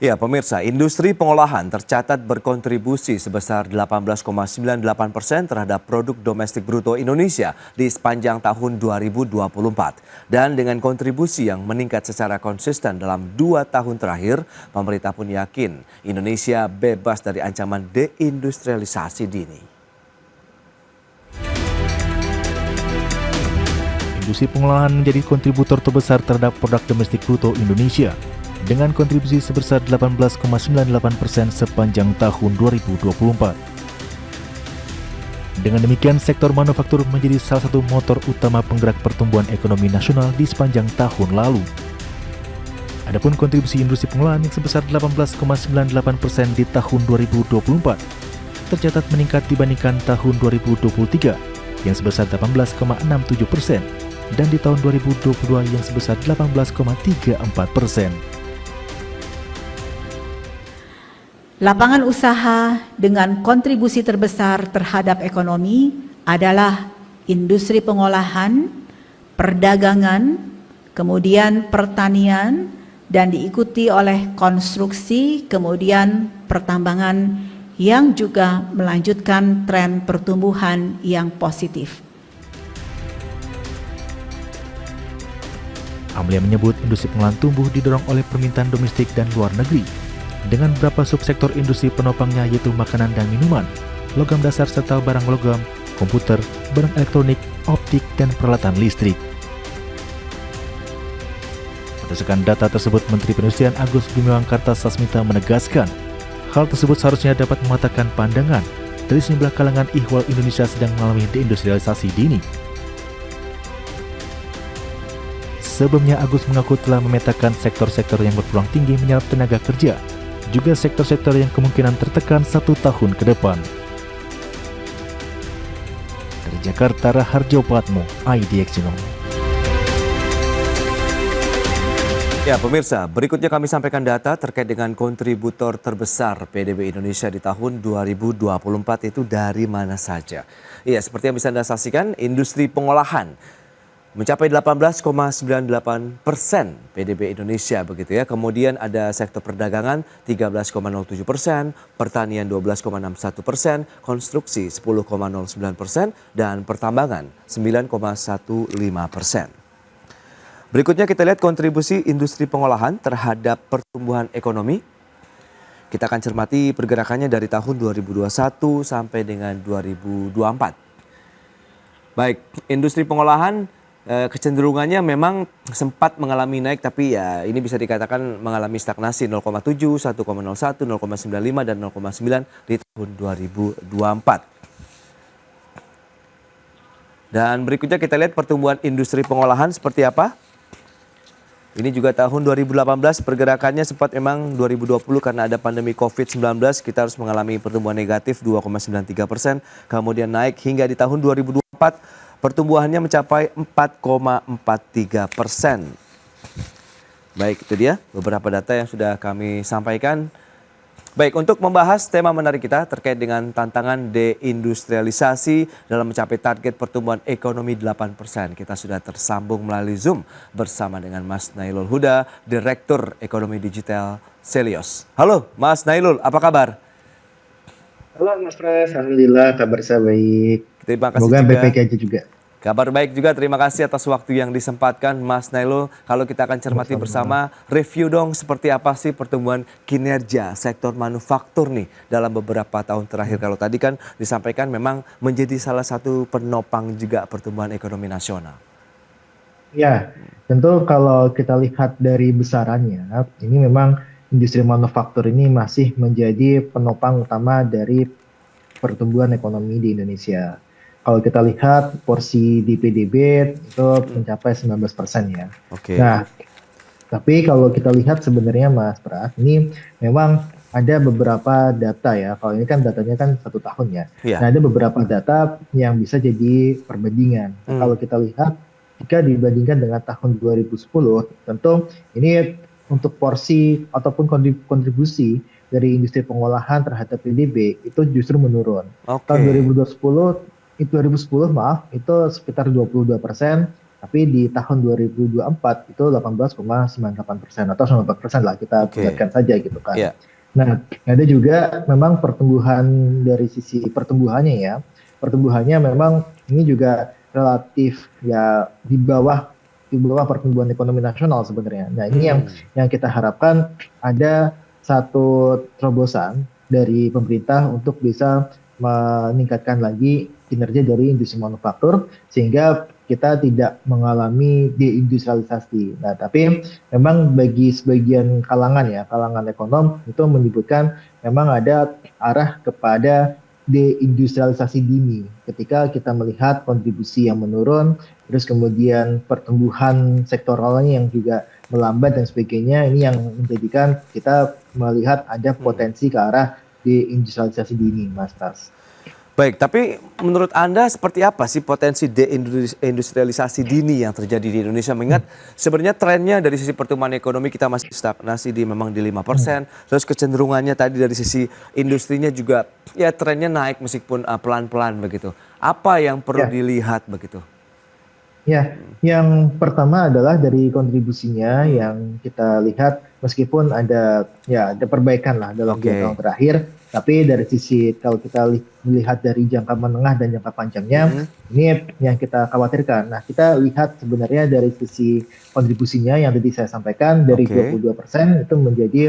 Ya, pemirsa, industri pengolahan tercatat berkontribusi sebesar 18,98% terhadap produk domestik bruto Indonesia di sepanjang tahun 2024. Dan dengan kontribusi yang meningkat secara konsisten dalam 2 tahun terakhir, pemerintah pun yakin Indonesia bebas dari ancaman deindustrialisasi dini. Industri pengolahan menjadi kontributor terbesar terhadap produk domestik bruto Indonesia dengan kontribusi sebesar 18,98% sepanjang tahun 2024. Dengan demikian, sektor manufaktur menjadi salah satu motor utama penggerak pertumbuhan ekonomi nasional di sepanjang tahun lalu. Adapun kontribusi industri pengolahan yang sebesar 18,98% di tahun 2024 tercatat meningkat dibandingkan tahun 2023 yang sebesar 18,67% dan di tahun 2022 yang sebesar 18,34%. Lapangan usaha dengan kontribusi terbesar terhadap ekonomi adalah industri pengolahan, perdagangan, kemudian pertanian, dan diikuti oleh konstruksi, kemudian pertambangan yang juga melanjutkan tren pertumbuhan yang positif. Amelia menyebut industri pengolahan tumbuh didorong oleh permintaan domestik dan luar negeri, dengan beberapa subsektor industri penopangnya yaitu makanan dan minuman, logam dasar serta barang logam, komputer, barang elektronik, optik, dan peralatan listrik. Berdasarkan data tersebut, Menteri Perindustrian Agus Gumiwang Kartasasmita menegaskan, hal tersebut seharusnya dapat mematahkan pandangan dari sejumlah kalangan ihwal Indonesia sedang mengalami deindustrialisasi dini. Sebelumnya, Agus mengaku telah memetakan sektor-sektor yang berpeluang tinggi menyerap tenaga kerja, juga sektor-sektor yang kemungkinan tertekan 1 tahun ke depan. Dari Jakarta, Raharjo Patmo, IDX Channel. Ya, pemirsa, berikutnya kami sampaikan data terkait dengan kontributor terbesar PDB Indonesia di tahun 2024 itu dari mana saja. Iya, seperti yang bisa Anda saksikan, industri pengolahan mencapai 18,98% PDB Indonesia begitu ya. Kemudian ada sektor perdagangan 13,07%, pertanian 12,61%, konstruksi 10,09% dan pertambangan 9,15%. Berikutnya kita lihat kontribusi industri pengolahan terhadap pertumbuhan ekonomi. Kita akan cermati pergerakannya dari tahun 2021 sampai dengan 2024. Baik, industri pengolahan kecenderungannya memang sempat mengalami naik, tapi ya ini bisa dikatakan mengalami stagnasi 0,7, 1,01, 0,95 dan 0,9 di tahun 2024. Dan berikutnya kita lihat pertumbuhan industri pengolahan seperti apa. Ini juga tahun 2018 pergerakannya sempat memang 2020 karena ada pandemi COVID-19 kita harus mengalami pertumbuhan negatif 2,93%, kemudian naik hingga di tahun 2024 pertumbuhannya mencapai 4,43%. Baik, itu dia beberapa data yang sudah kami sampaikan. Baik, untuk membahas tema menarik kita terkait dengan tantangan deindustrialisasi dalam mencapai target pertumbuhan ekonomi 8%. Kita sudah tersambung melalui Zoom bersama dengan Mas Nailul Huda, Direktur Ekonomi Digital Selios. Halo Mas Nailul, apa kabar? Halo Mas Pres, alhamdulillah kabar saya baik. Terima kasih Semoga juga. baik-baik aja juga. Kabar baik juga, terima kasih atas waktu yang disempatkan Mas Nailul. Kalau kita akan cermati bersama, review dong seperti apa sih pertumbuhan kinerja sektor manufaktur nih dalam beberapa tahun terakhir. Kalau tadi kan disampaikan memang menjadi salah satu penopang juga pertumbuhan ekonomi nasional. Ya, tentu kalau kita lihat dari besarannya, ini memang industri manufaktur ini masih menjadi penopang utama dari pertumbuhan ekonomi di Indonesia. Kalau kita lihat porsi di PDB itu mencapai 19% ya. Oke. Nah, tapi kalau kita lihat sebenarnya Mas Pras, ini memang ada beberapa data ya. Kalau ini kan datanya kan 1 tahun ya. Iya. Nah, ada beberapa data yang bisa jadi perbandingan. Nah, kalau kita lihat jika dibandingkan dengan tahun 2010, tentu ini untuk porsi ataupun kontribusi dari industri pengolahan terhadap PDB itu justru menurun. Oke. Tahun 2010 itu sekitar 22%, Tapi di tahun 2024 itu 18,98% atau 19% lah kita Oke. bulatkan saja gitu kan. Ya. Nah, ada juga memang pertumbuhan dari sisi pertumbuhannya ya. Pertumbuhannya memang ini juga relatif ya di bawah pertumbuhan ekonomi nasional sebenarnya. Nah, ini yang kita harapkan ada satu terobosan dari pemerintah untuk bisa meningkatkan lagi kinerja dari industri manufaktur sehingga kita tidak mengalami deindustrialisasi. Nah, tapi memang bagi sebagian kalangan ya, kalangan ekonom itu menyebutkan memang ada arah kepada deindustrialisasi dini ketika kita melihat kontribusi yang menurun, terus kemudian pertumbuhan sektoralnya yang juga melambat dan sebagainya, ini yang menjadikan kita melihat ada potensi ke arah deindustrialisasi dini, Mas Tas. Baik, tapi menurut Anda seperti apa sih potensi deindustrialisasi dini yang terjadi di Indonesia? Mengingat sebenarnya trennya dari sisi pertumbuhan ekonomi kita masih stagnasi memang di 5%, terus kecenderungannya tadi dari sisi industrinya juga ya trennya naik meskipun pelan-pelan begitu. Apa yang perlu Ya. dilihat begitu? Ya, yang pertama adalah dari kontribusinya yang kita lihat meskipun ada perbaikan lah dalam 2 tahun Oke. terakhir, tapi dari sisi kalau kita melihat dari jangka menengah dan jangka panjangnya, ini yang kita khawatirkan. Nah, kita lihat sebenarnya dari sisi kontribusinya yang tadi saya sampaikan dari Oke. 22% itu menjadi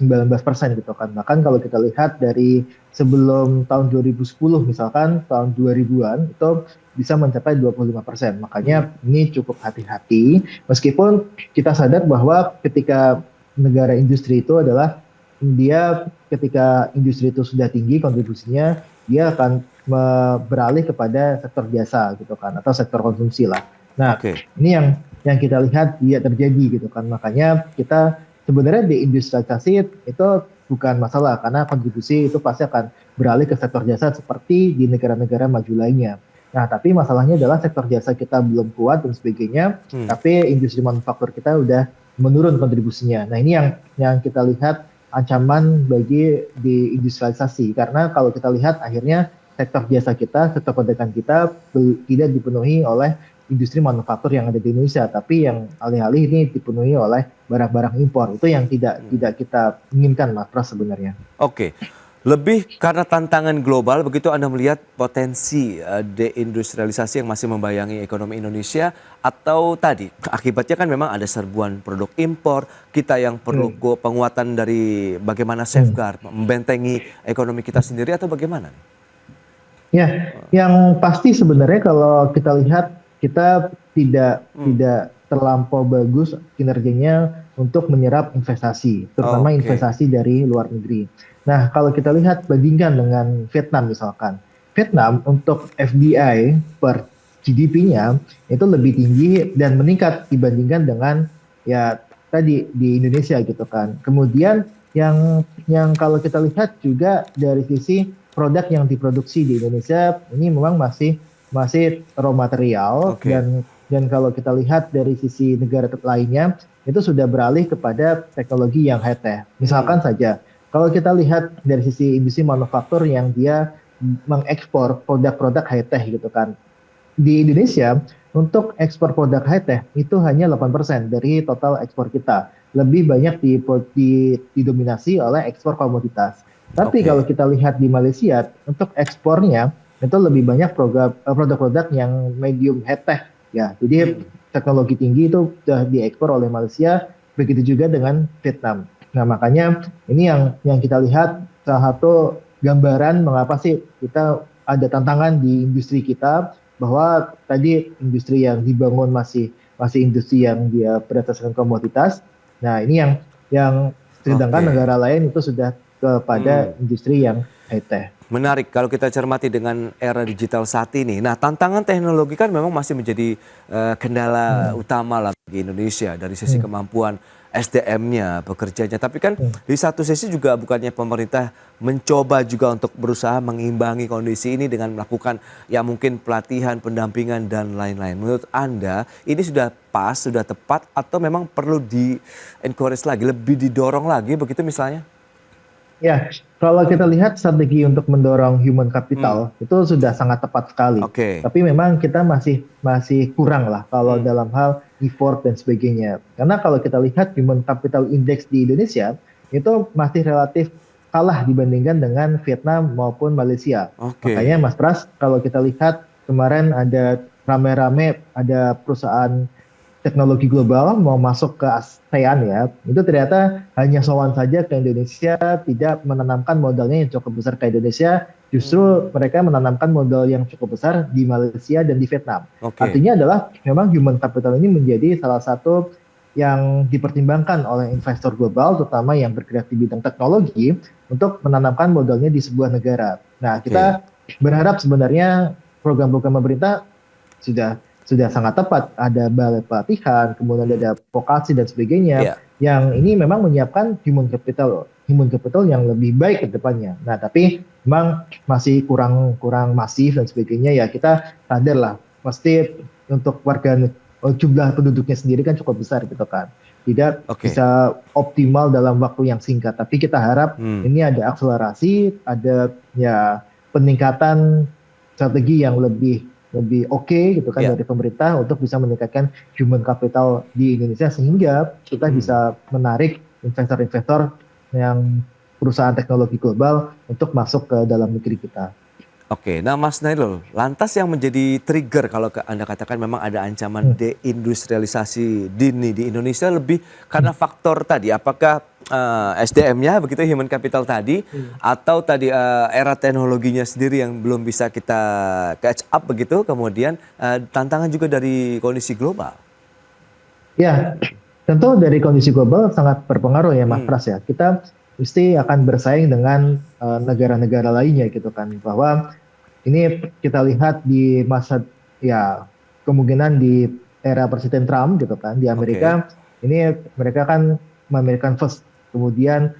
19% gitu kan. Bahkan kalau kita lihat dari sebelum tahun 2010 misalkan tahun 2000-an itu bisa mencapai 25%. Makanya ini cukup hati-hati meskipun kita sadar bahwa ketika negara industri itu adalah dia ketika industri itu sudah tinggi kontribusinya dia akan beralih kepada sektor jasa gitu kan atau sektor konsumsi lah. Nah, Oke. ini yang kita lihat dia terjadi gitu kan. Makanya kita sebenarnya deindustrialisasi itu bukan masalah karena kontribusi itu pasti akan beralih ke sektor jasa seperti di negara-negara maju lainnya. Nah, tapi masalahnya adalah sektor jasa kita belum kuat dan sebagainya, tapi industri manufaktur kita udah menurun kontribusinya. Nah, ini yang kita lihat ancaman bagi deindustrialisasi karena kalau kita lihat akhirnya sektor jasa kita, sektor perdagangan kita tidak dipenuhi oleh industri manufaktur yang ada di Indonesia, tapi yang alih-alih ini dipenuhi oleh barang-barang impor. Itu yang tidak kita inginkan, Mas Pras sebenarnya. Oke. Lebih karena tantangan global, begitu Anda melihat potensi deindustrialisasi yang masih membayangi ekonomi Indonesia, atau tadi akibatnya kan memang ada serbuan produk impor, kita yang perlu penguatan dari bagaimana safeguard, membentengi ekonomi kita sendiri atau bagaimana? Ya, yang pasti sebenarnya kalau kita lihat kita tidak terlampau bagus kinerjanya untuk menyerap investasi, terutama Oke. investasi dari luar negeri. Nah, kalau kita lihat bandingkan dengan Vietnam misalkan. Vietnam untuk FDI per GDP-nya itu lebih tinggi dan meningkat dibandingkan dengan ya tadi di Indonesia gitu kan. Kemudian yang kalau kita lihat juga dari sisi produk yang diproduksi di Indonesia ini memang masih raw material Oke. dan kalau kita lihat dari sisi negara lainnya itu sudah beralih kepada teknologi yang high tech. Misalkan saja kalau kita lihat dari sisi industri manufaktur yang dia mengekspor produk-produk high tech gitu kan. Di Indonesia untuk ekspor produk high tech itu hanya 8% dari total ekspor kita. Lebih banyak didominasi oleh ekspor komoditas. Tapi Oke. kalau kita lihat di Malaysia untuk ekspornya itu lebih banyak produk-produk yang medium high tech ya. Jadi teknologi tinggi itu sudah diekspor oleh Malaysia, begitu juga dengan Vietnam. Nah, makanya ini yang kita lihat salah satu gambaran mengapa sih kita ada tantangan di industri kita bahwa tadi industri yang dibangun masih industri yang dia berdasarkan komoditas. Nah, ini yang sedangkan negara lain itu sudah kepada industri yang high tech. Menarik kalau kita cermati dengan era digital saat ini. Nah, tantangan teknologi kan memang masih menjadi kendala utama lah bagi Indonesia dari sisi kemampuan SDM-nya, pekerjanya. Tapi kan di satu sisi juga bukannya pemerintah mencoba juga untuk berusaha mengimbangi kondisi ini dengan melakukan ya mungkin pelatihan, pendampingan dan lain-lain. Menurut Anda ini sudah pas, sudah tepat atau memang perlu di-encourage lagi, lebih didorong lagi begitu misalnya? Ya, kalau kita lihat strategi untuk mendorong human capital itu sudah sangat tepat sekali. Oke. Tapi memang kita masih kurang lah kalau Hmm. dalam hal effort dan sebagainya. Karena kalau kita lihat human capital index di Indonesia itu masih relatif kalah dibandingkan dengan Vietnam maupun Malaysia. Oke. Makanya Mas Pras, kalau kita lihat kemarin ada rame-rame ada perusahaan teknologi global mau masuk ke ASEAN ya, itu ternyata hanya sowan saja ke Indonesia, tidak menanamkan modalnya yang cukup besar ke Indonesia, justru mereka menanamkan modal yang cukup besar di Malaysia dan di Vietnam. Oke. Artinya adalah memang human capital ini menjadi salah satu yang dipertimbangkan oleh investor global, terutama yang bergerak di bidang teknologi, untuk menanamkan modalnya di sebuah negara. Nah, Oke. kita berharap sebenarnya program-program pemerintah sudah sangat tepat. Ada balai pelatihan, kemudian ada vokasi dan sebagainya, Iya. yang ini memang menyiapkan human capital yang lebih baik ke depannya. Nah, tapi memang masih kurang masif dan sebagainya ya, kita sadar lah, mesti untuk jumlah penduduknya sendiri kan cukup besar gitu kan. Tidak Oke. bisa optimal dalam waktu yang singkat, tapi kita harap ini ada akselerasi, ada ya peningkatan strategi yang lebih oke gitu kan Ya. dari pemerintah untuk bisa meningkatkan human capital di Indonesia sehingga kita bisa menarik investor-investor yang perusahaan teknologi global untuk masuk ke dalam negeri kita. Oke, nah Mas Nailul, lantas yang menjadi trigger kalau Anda katakan memang ada ancaman deindustrialisasi dini di Indonesia lebih karena faktor tadi, apakah SDM-nya begitu, human capital tadi, atau tadi era teknologinya sendiri yang belum bisa kita catch up begitu, kemudian tantangan juga dari kondisi global? Ya, tentu dari kondisi global sangat berpengaruh ya Mas Pras ya. Kita mesti akan bersaing dengan negara-negara lainnya gitu kan, bahwa ini kita lihat di masa ya kemungkinan di era Presiden Trump gitu kan di Amerika, ini mereka kan American First, kemudian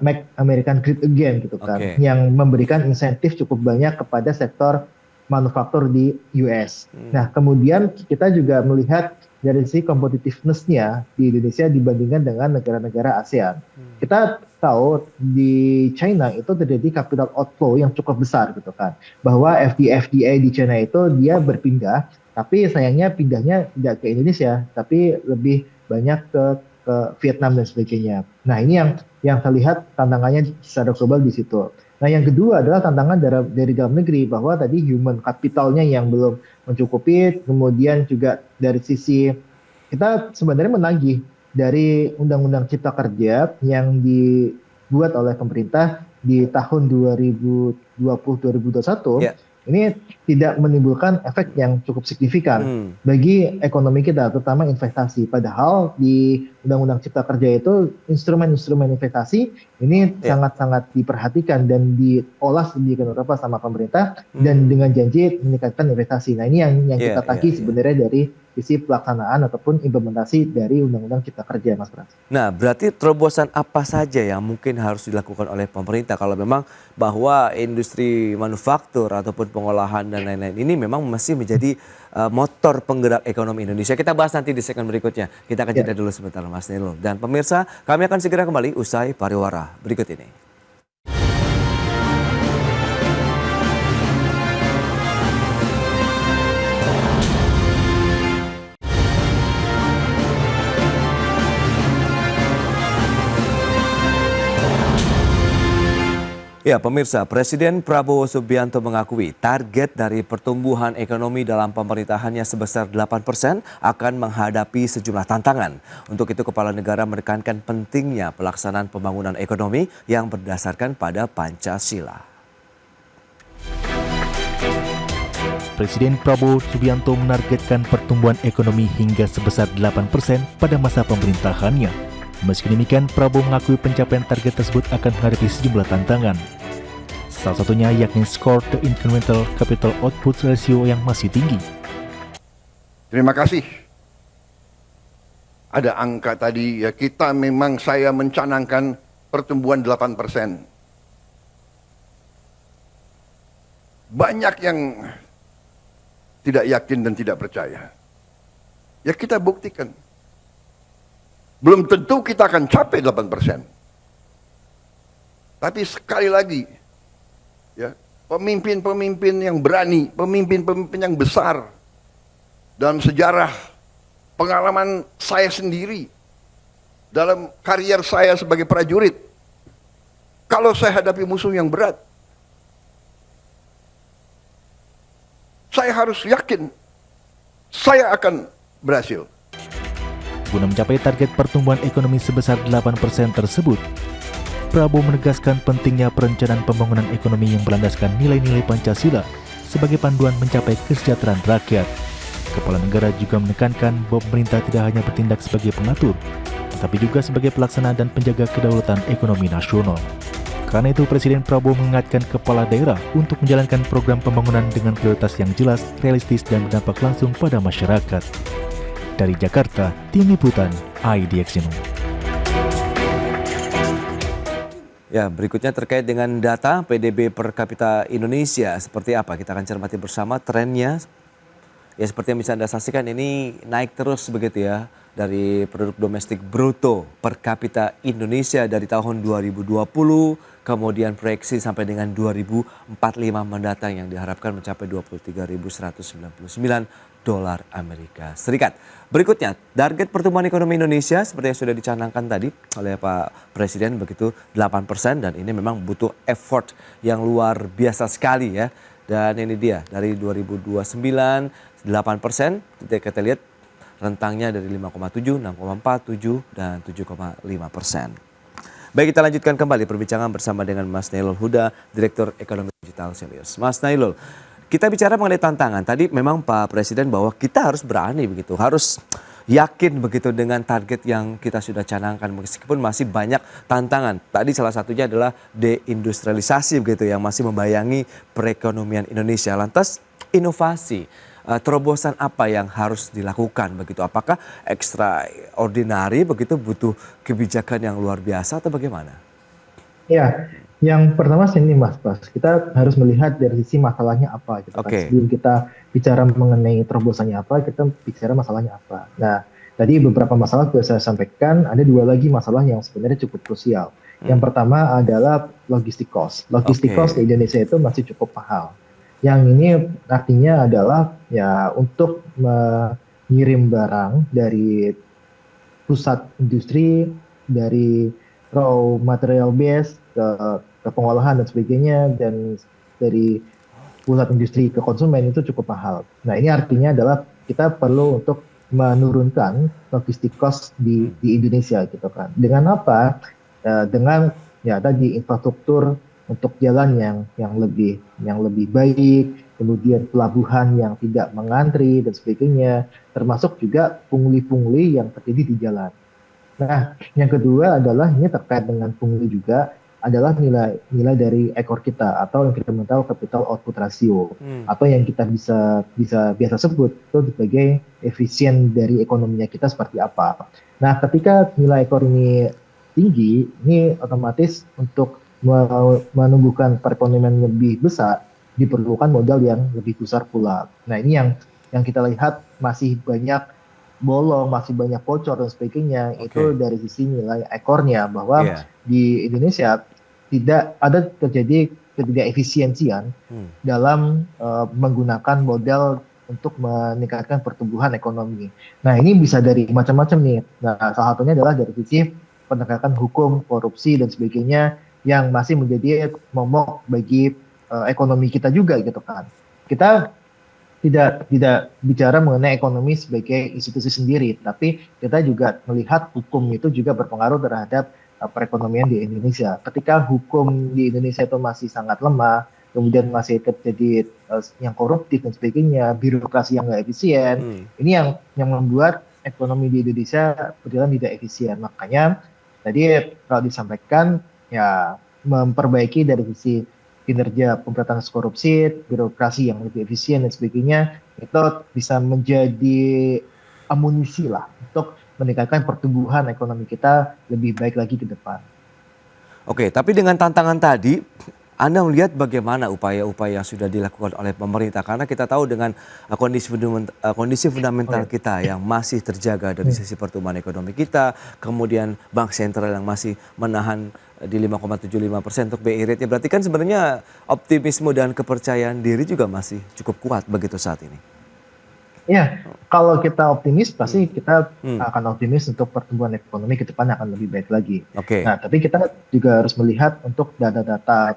Make American Great Again gitu kan, yang memberikan insentif cukup banyak kepada sektor manufaktur di US. Nah, kemudian kita juga melihat dari sisi competitiveness-nya di Indonesia dibandingkan dengan negara-negara ASEAN. Kita tahu di China itu terjadi capital outflow yang cukup besar gitu kan. Bahwa FDI di China itu dia berpindah, tapi sayangnya pindahnya tidak ke Indonesia, tapi lebih banyak ke Vietnam dan sebagainya. Nah, ini yang saya lihat tantangannya secara global di situ. Nah, yang kedua adalah tantangan dari dalam negeri, bahwa tadi human capitalnya yang belum mencukupi, kemudian juga dari sisi kita sebenarnya menagih dari Undang-Undang Cipta Kerja yang dibuat oleh pemerintah di tahun 2020-2021, ini tidak menimbulkan efek yang cukup signifikan bagi ekonomi kita, terutama investasi. Padahal di Undang-Undang Cipta Kerja itu instrumen-instrumen investasi ini sangat-sangat diperhatikan dan diolah sedemikian rupa sama pemerintah dan dengan janji meningkatkan investasi. Nah, ini yang kita tagih sebenarnya dari sisi pelaksanaan ataupun implementasi dari Undang-Undang Cipta Kerja, Mas Pras. Nah, berarti terobosan apa saja yang mungkin harus dilakukan oleh pemerintah kalau memang bahwa industri manufaktur ataupun pengolahan dan lain-lain ini memang masih menjadi motor penggerak ekonomi Indonesia. Kita bahas nanti di segmen berikutnya. Kita akan jeda dulu sebentar, Mas Nailul. Dan pemirsa, kami akan segera kembali usai pariwara berikut ini. Ya pemirsa, Presiden Prabowo Subianto mengakui target dari pertumbuhan ekonomi dalam pemerintahannya sebesar 8% akan menghadapi sejumlah tantangan. Untuk itu Kepala Negara menekankan pentingnya pelaksanaan pembangunan ekonomi yang berdasarkan pada Pancasila. Presiden Prabowo Subianto menargetkan pertumbuhan ekonomi hingga sebesar 8% pada masa pemerintahannya. Meski demikian, Prabowo mengakui pencapaian target tersebut akan menghadapi sejumlah tantangan. Salah satunya yakni skor the incremental capital output ratio yang masih tinggi. Terima kasih. Ada angka tadi, ya kita memang saya mencanangkan pertumbuhan 8%. Banyak yang tidak yakin dan tidak percaya. Ya kita buktikan. Belum tentu kita akan capai 8%. Tapi sekali lagi, ya, pemimpin-pemimpin yang berani, pemimpin-pemimpin yang besar dalam sejarah pengalaman saya sendiri, dalam karier saya sebagai prajurit, kalau saya hadapi musuh yang berat, saya harus yakin saya akan berhasil. Guna mencapai target pertumbuhan ekonomi sebesar 8% tersebut, Prabowo menegaskan pentingnya perencanaan pembangunan ekonomi yang berlandaskan nilai-nilai Pancasila sebagai panduan mencapai kesejahteraan rakyat. Kepala negara juga menekankan bahwa pemerintah tidak hanya bertindak sebagai pengatur, tetapi juga sebagai pelaksana dan penjaga kedaulatan ekonomi nasional. Karena itu, Presiden Prabowo mengingatkan kepala daerah untuk menjalankan program pembangunan dengan prioritas yang jelas, realistis, dan berdampak langsung pada masyarakat. Dari Jakarta, Tim Liputan IDX News. Ya, berikutnya terkait dengan data PDB per kapita Indonesia. Seperti apa? Kita akan cermati bersama trennya. Ya, seperti yang bisa Anda saksikan, ini naik terus begitu ya. Dari produk domestik bruto per kapita Indonesia dari tahun 2020, kemudian proyeksi sampai dengan 2045 mendatang yang diharapkan mencapai 23.199 dolar Amerika Serikat. Berikutnya, target pertumbuhan ekonomi Indonesia seperti yang sudah dicanangkan tadi oleh Pak Presiden begitu 8%, dan ini memang butuh effort yang luar biasa sekali ya. Dan ini dia dari 2029 8%, kita lihat rentangnya dari 5,7, 6,4, 7, dan 7,5%. Baik, kita lanjutkan kembali perbincangan bersama dengan Mas Nailul Huda, Direktur Ekonomi Digital Silius. Mas Nailul, kita bicara mengenai tantangan. Tadi memang Pak Presiden bahwa kita harus berani begitu, harus yakin begitu dengan target yang kita sudah canangkan meskipun masih banyak tantangan. Tadi salah satunya adalah deindustrialisasi begitu yang masih membayangi perekonomian Indonesia. Lantas inovasi, terobosan apa yang harus dilakukan begitu? Apakah extraordinary begitu, butuh kebijakan yang luar biasa atau bagaimana? Ya, yang pertama sini Mas Bas, kita harus melihat dari sisi masalahnya apa gitu kan. Sebelum kita bicara mengenai terobosannya apa, kita bicara masalahnya apa. Nah, tadi beberapa masalah sudah saya sampaikan, ada dua lagi masalah yang sebenarnya cukup krusial. Yang pertama adalah logistik cost. Logistik cost di Indonesia itu masih cukup mahal. Yang ini artinya adalah ya untuk mengirim barang dari pusat industri, dari raw material base ke pengolahan dan sebagainya, dan dari pusat industri ke konsumen itu cukup mahal. Nah, ini artinya adalah kita perlu untuk menurunkan logistik cost di Indonesia gitu kan. Dengan apa? Dengan ya tadi infrastruktur untuk jalan yang lebih baik, kemudian pelabuhan yang tidak mengantri dan sebagainya, termasuk juga pungli-pungli yang terjadi di jalan. Nah, yang kedua adalah ini terkait dengan pungli juga adalah nilai dari ekor kita atau incremental capital output ratio, atau yang kita bisa biasa sebut itu sebagai efisien dari ekonominya kita seperti apa. Nah, ketika nilai ekor ini tinggi, ini otomatis untuk menumbuhkan perekonomian lebih besar diperlukan modal yang lebih besar pula. Nah, ini yang kita lihat masih banyak bolong, masih banyak bocor dan sebagainya. Itu dari sisi nilai ekornya, bahwa di Indonesia tidak ada terjadi ketidakefisiensian dalam menggunakan modal untuk meningkatkan pertumbuhan ekonomi. Nah, ini bisa dari macam-macam nih. Nah, salah satunya adalah dari sisi penegakan hukum, korupsi dan sebagainya yang masih menjadi momok bagi ekonomi kita juga gitu kan. Kita tidak bicara mengenai ekonomi sebagai institusi sendiri, tapi kita juga melihat hukum itu juga berpengaruh terhadap perekonomian di Indonesia. Ketika hukum di Indonesia itu masih sangat lemah, kemudian masih terjadi yang koruptif dan sebagainya, birokrasi yang nggak efisien, ini yang membuat ekonomi di Indonesia berjalan tidak efisien. Makanya tadi kalau disampaikan ya memperbaiki dari sisi kinerja pemberantasan korupsi, birokrasi yang lebih efisien dan sebagainya, itu bisa menjadi amunisi lah untuk meningkatkan pertumbuhan ekonomi kita lebih baik lagi ke depan. Oke, tapi dengan tantangan tadi, Anda melihat bagaimana upaya-upaya yang sudah dilakukan oleh pemerintah? Karena kita tahu dengan kondisi fundamental kita yang masih terjaga dari sisi pertumbuhan ekonomi kita, kemudian bank sentral yang masih menahan di 5,75% untuk BI rate-nya. Berarti kan sebenarnya optimisme dan kepercayaan diri juga masih cukup kuat begitu saat ini. Ya, kalau kita optimis, pasti kita akan optimis untuk pertumbuhan ekonomi ke depan akan lebih baik lagi. Oke. Nah, tapi kita juga harus melihat untuk data-data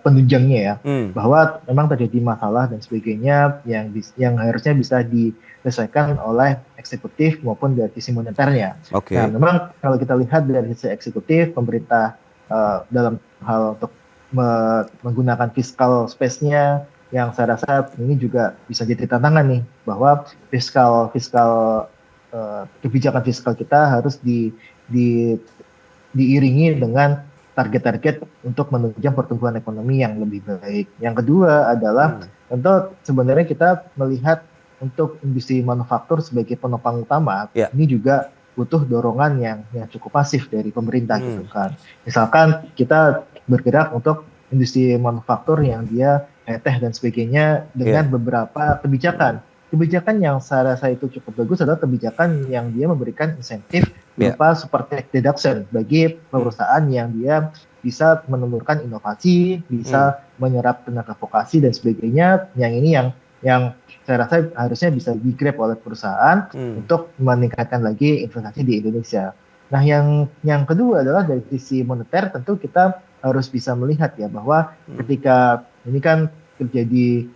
penunjangnya ya, bahwa memang terjadi masalah dan sebagainya yang harusnya bisa diselesaikan oleh eksekutif maupun dari sisi moneternya. Oke. Nah, memang kalau kita lihat dari sisi eksekutif, pemerintah dalam hal untuk menggunakan fiscal space-nya, yang saya rasa ini juga bisa jadi tantangan nih, bahwa kebijakan fiskal kita harus diiringi dengan target-target untuk menunjang pertumbuhan ekonomi yang lebih baik. Yang kedua adalah tentu sebenarnya kita melihat untuk industri manufaktur sebagai penopang utama, ini juga butuh dorongan yang cukup masif dari pemerintah gitu kan. Misalkan kita bergerak untuk industri manufaktur yang dia teh dan sebagainya dengan beberapa kebijakan. Kebijakan yang saya rasa itu cukup bagus adalah kebijakan yang dia memberikan insentif berupa super tax deduction bagi perusahaan yang dia bisa menelurkan inovasi, bisa menyerap tenaga vokasi dan sebagainya. Yang ini yang saya rasa harusnya bisa di-grab oleh perusahaan untuk meningkatkan lagi investasi di Indonesia. Nah, yang kedua adalah dari sisi moneter, tentu kita harus bisa melihat ya bahwa ketika ini kan terjadi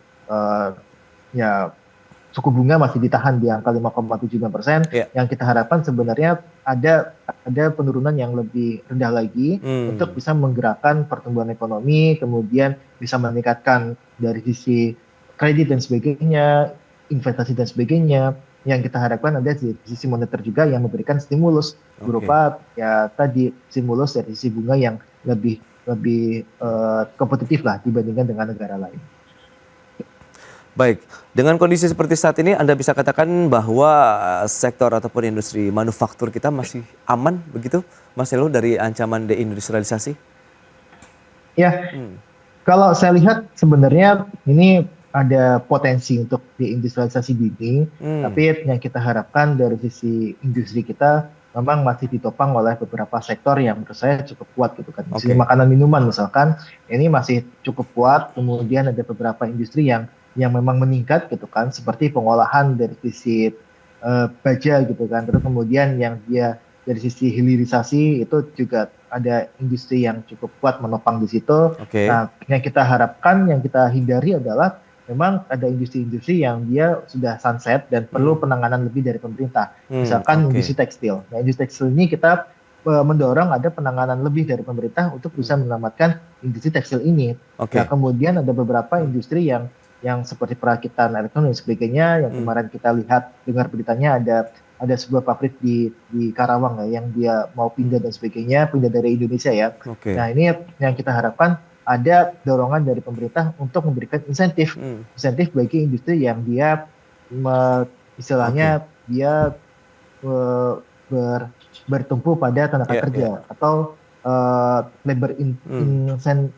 suku bunga masih ditahan di angka 5,75%, yang kita harapkan sebenarnya ada penurunan yang lebih rendah lagi untuk bisa menggerakkan pertumbuhan ekonomi, kemudian bisa meningkatkan dari sisi kredit dan sebagainya, investasi dan sebagainya. Yang kita harapkan ada di sisi moneter juga yang memberikan stimulus berupa tadi stimulus dari sisi bunga yang lebih kompetitif lah dibandingkan dengan negara lain. Baik, dengan kondisi seperti saat ini Anda bisa katakan bahwa sektor ataupun industri manufaktur kita masih aman begitu, Mas Nilo, dari ancaman deindustrialisasi? Ya, kalau saya lihat sebenarnya ini ada potensi untuk deindustrialisasi dini, tapi yang kita harapkan dari sisi industri kita memang masih ditopang oleh beberapa sektor yang menurut saya cukup kuat gitu kan. Industri makanan minuman misalkan, ini masih cukup kuat. Kemudian ada beberapa industri yang memang meningkat gitu kan, seperti pengolahan dari sisi baja gitu kan. Terus kemudian yang dia dari sisi hilirisasi itu juga ada industri yang cukup kuat menopang di situ. Nah, yang kita harapkan, yang kita hindari adalah memang ada industri-industri yang dia sudah sunset dan perlu penanganan lebih dari pemerintah. Misalkan industri tekstil. Nah, industri tekstil ini kita mendorong ada penanganan lebih dari pemerintah untuk bisa menyelamatkan industri tekstil ini. Nah, kemudian ada beberapa industri yang seperti perakitan elektronik dan sebagainya, yang kemarin kita lihat dengar beritanya ada sebuah pabrik di Karawang ya, yang dia mau pindah dan sebagainya, pindah dari Indonesia ya. Nah, ini yang kita harapkan ada dorongan dari pemerintah untuk memberikan insentif bagi industri yang dia istilahnya dia bertumpu pada tenaga kerja atau labor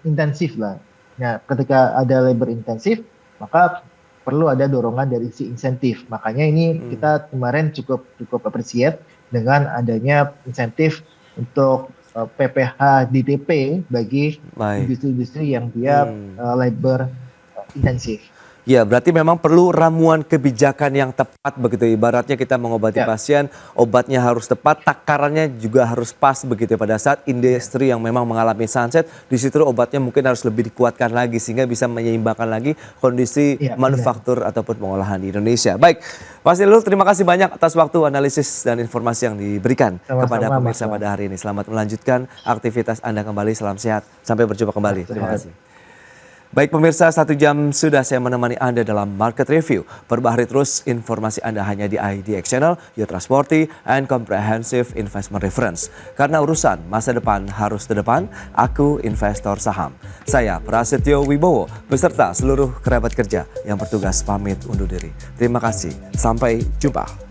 intensif lah. Nah, ketika ada labor intensif, maka perlu ada dorongan dari si insentif. Makanya ini kita kemarin cukup appreciate dengan adanya insentif untuk PPh DTP bagi industri-industri yang dia labor intensif. Ya, berarti memang perlu ramuan kebijakan yang tepat begitu. Ibaratnya kita mengobati pasien, obatnya harus tepat, takarannya juga harus pas begitu. Pada saat industri yang memang mengalami sunset, di situ obatnya mungkin harus lebih dikuatkan lagi sehingga bisa menyeimbangkan lagi kondisi manufaktur ataupun pengolahan di Indonesia. Baik, Mas Nilo, terima kasih banyak atas waktu, analisis dan informasi yang diberikan kepada pemirsa pada hari ini. Selamat melanjutkan aktivitas Anda kembali, salam sehat, sampai berjumpa kembali. Terima kasih. Baik pemirsa, 1 jam sudah saya menemani Anda dalam Market Review. Perbaharui terus informasi Anda hanya di IDX Channel, your trustworthy and comprehensive investment reference. Karena urusan masa depan harus terdepan, aku investor saham. Saya Prasetyo Wibowo beserta seluruh kerabat kerja yang bertugas pamit undur diri. Terima kasih, sampai jumpa.